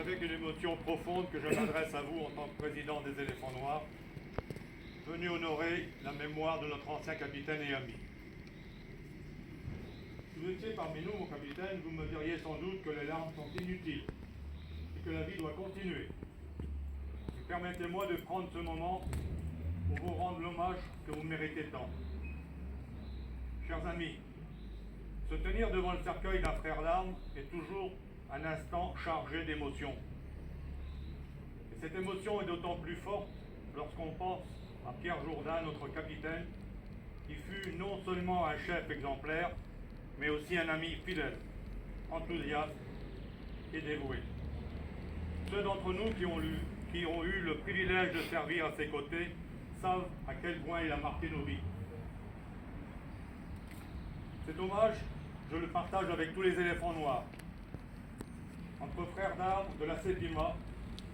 avec une émotion profonde que je m'adresse à vous en tant que président des éléphants noirs, venu honorer la mémoire de notre ancien capitaine et ami. Si vous étiez parmi nous, mon capitaine, vous me diriez sans doute que les larmes sont inutiles et que la vie doit continuer. Mais permettez-moi de prendre ce moment pour vous rendre l'hommage que vous méritez tant. Chers amis, se tenir devant le cercueil d'un frère d'armes est toujours un instant chargé d'émotion. Et cette émotion est d'autant plus forte lorsqu'on pense à Pierre Jourdain, notre capitaine, qui fut non seulement un chef exemplaire, mais aussi un ami fidèle, enthousiaste et dévoué. Ceux d'entre nous qui ont eu le privilège de servir à ses côtés savent à quel point il a marqué nos vies. Cet hommage, je le partage avec tous les éléphants noirs. Entre frères d'armes de la Septima,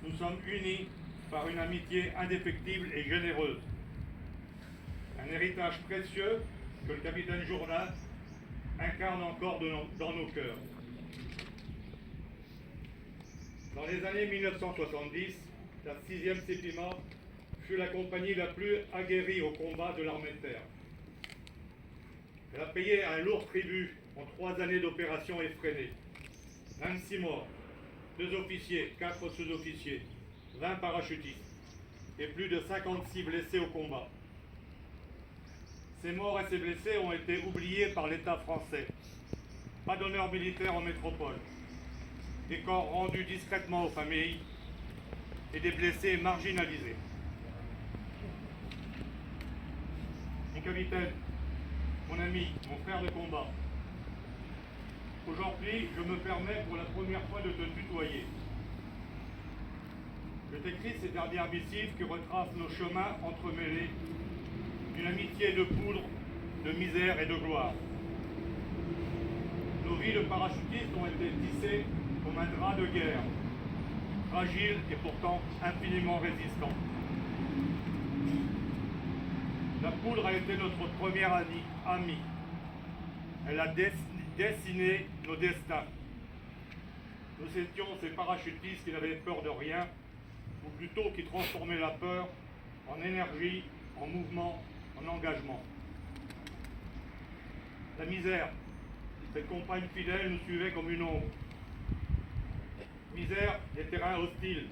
nous sommes unis par une amitié indéfectible et généreuse. Un héritage précieux que le capitaine Jourdain incarne encore dans nos cœurs. Dans les années 1970, la 6e Septima fut la compagnie la plus aguerrie au combat de l'armée de terre. Elle a payé un lourd tribut en 3 années d'opérations effrénées. 26 morts, 2 officiers, 4 sous-officiers, 20 parachutistes et plus de 56 blessés au combat. Ces morts et ces blessés ont été oubliés par l'État français. Pas d'honneur militaire en métropole. Des corps rendus discrètement aux familles et des blessés marginalisés. Mon capitaine, mon ami, mon frère de combat, aujourd'hui, je me permets pour la première fois de te tutoyer. Je t'écris ces dernières missives qui retracent nos chemins entremêlés d'une amitié de poudre, de misère et de gloire. Nos vies de parachutistes ont été tissées comme un drap de guerre, fragile et pourtant infiniment résistant. La poudre a été notre première amie. Elle a dessiné nos destins. Nous étions ces parachutistes qui n'avaient peur de rien, ou plutôt qui transformaient la peur en énergie, en mouvement, en engagement. La misère, cette compagne fidèle nous suivait comme une ombre. Misère, des terrains hostiles,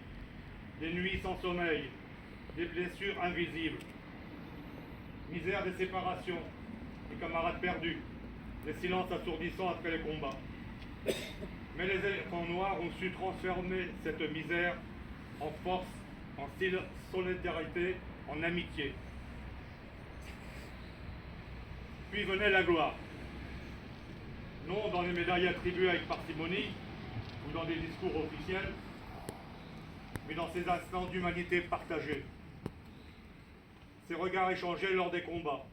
des nuits sans sommeil, des blessures invisibles. Misère des séparations, des camarades perdus, des silences assourdissants après les combats. Mais les éléphants noirs ont su transformer cette misère en force, en solidarité, en amitié. Puis venait la gloire. Non dans les médailles attribuées avec parcimonie ou dans des discours officiels, mais dans ces instants d'humanité partagée. Ces regards échangés lors des combats,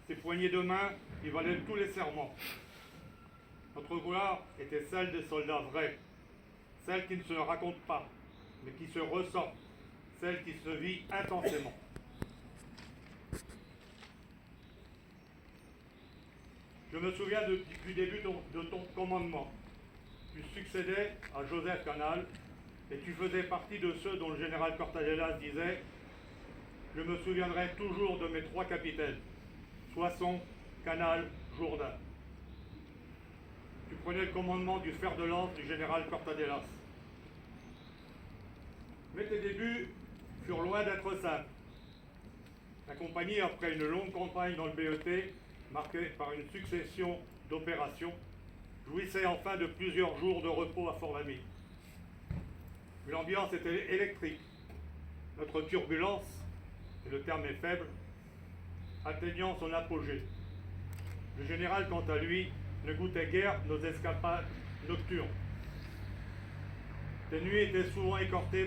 ces poignées de main qui valaient tous les serments. Notre gloire était celle des soldats vrais, celle qui ne se raconte pas, mais qui se ressent, celle qui se vit intensément. Je me souviens du début de ton commandement. Tu succédais à Joseph Canal et tu faisais partie de ceux dont le général Cortadellas disait « Je me souviendrai toujours de mes 3 capitaines, Soissons, Canal, Jourdain. » Tu prenais le commandement du fer de lance du général Cortadellas. Mais tes débuts furent loin d'être simples. La compagnie, après une longue campagne dans le BET, marquée par une succession d'opérations, jouissait enfin de plusieurs jours de repos à Fort-Lamy. L'ambiance était électrique. Notre turbulence, et le terme est faible, atteignant son apogée. Le général, quant à lui, ne goûtait guère nos escapades nocturnes. Tes nuits étaient souvent écourtées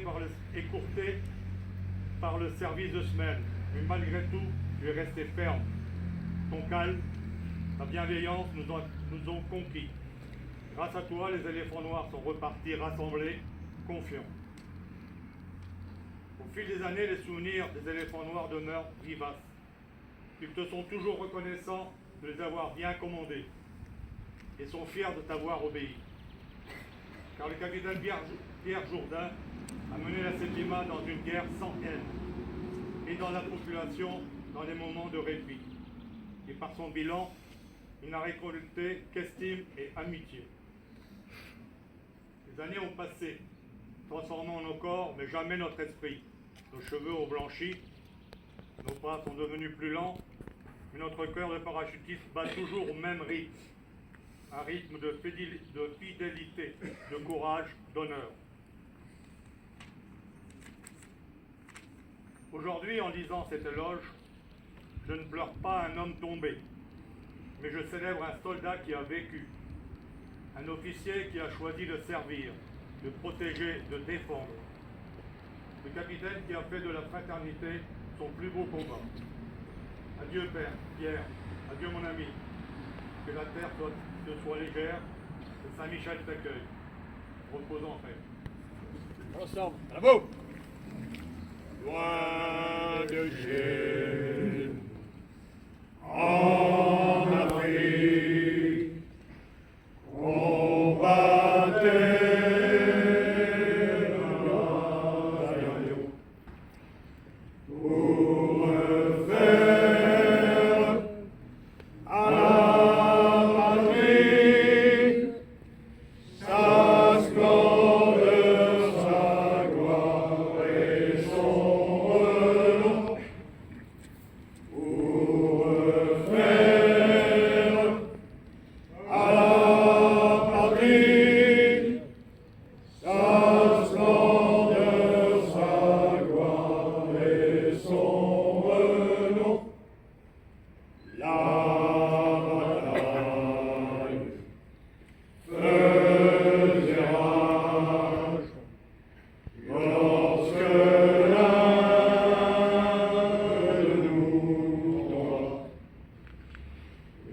par le service de semaine, mais malgré tout, tu es resté ferme. Ton calme, ta bienveillance nous ont conquis. Grâce à toi, les éléphants noirs sont repartis rassemblés, confiants. Au fil des années, les souvenirs des éléphants noirs demeurent vivaces. Ils te sont toujours reconnaissants de les avoir bien commandés et sont fiers de t'avoir obéi. Car car le capitaine Pierre Jourdain a mené la Septima dans une guerre sans haine et dans la population dans des moments de répit. Et par son bilan, il n'a récolté qu'estime et amitié. Les années ont passé, transformant nos corps, mais jamais notre esprit. Nos cheveux ont blanchi, nos pas sont devenus plus lents, mais notre cœur de parachutiste bat toujours au même rythme. Un rythme de fidélité, de courage, d'honneur. Aujourd'hui, en lisant cet éloge, je ne pleure pas un homme tombé, mais je célèbre un soldat qui a vécu, un officier qui a choisi de servir, de protéger, de défendre, le capitaine qui a fait de la fraternité son plus beau combat. Adieu Père, Pierre, adieu mon ami, que la terre te soit légère, que Saint-Michel t'accueille. Repose en paix. Ensemble, bravo! Loin de chez, en Afrique, on battait pour faire à la patrie sa splendeur, sa gloire et son renom, pour faire à la patrie sa splendeur, sa gloire et son renom. La bataille faisait rage lorsque l'un de nous tomba.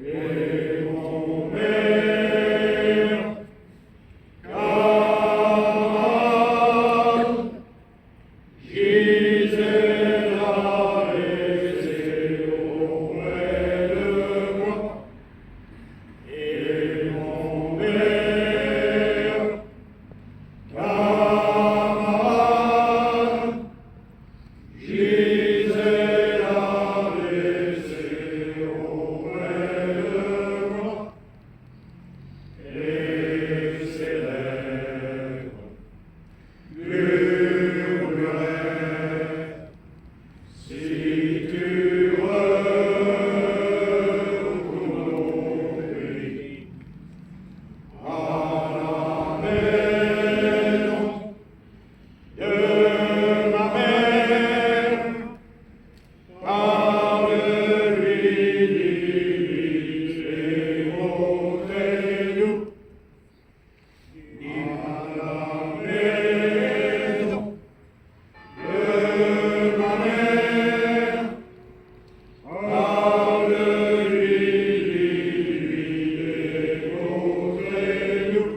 Et mon père, camarade, gisait là laissé auprès de moi. Et mon père, camarade, gisait là laissé auprès de moi. Et ses lèvres murmuraient: si tu recouris à la maison de ma mère, parle-lui et montrez-nous à la maison de ma mère, parle-lui et montrez-nous.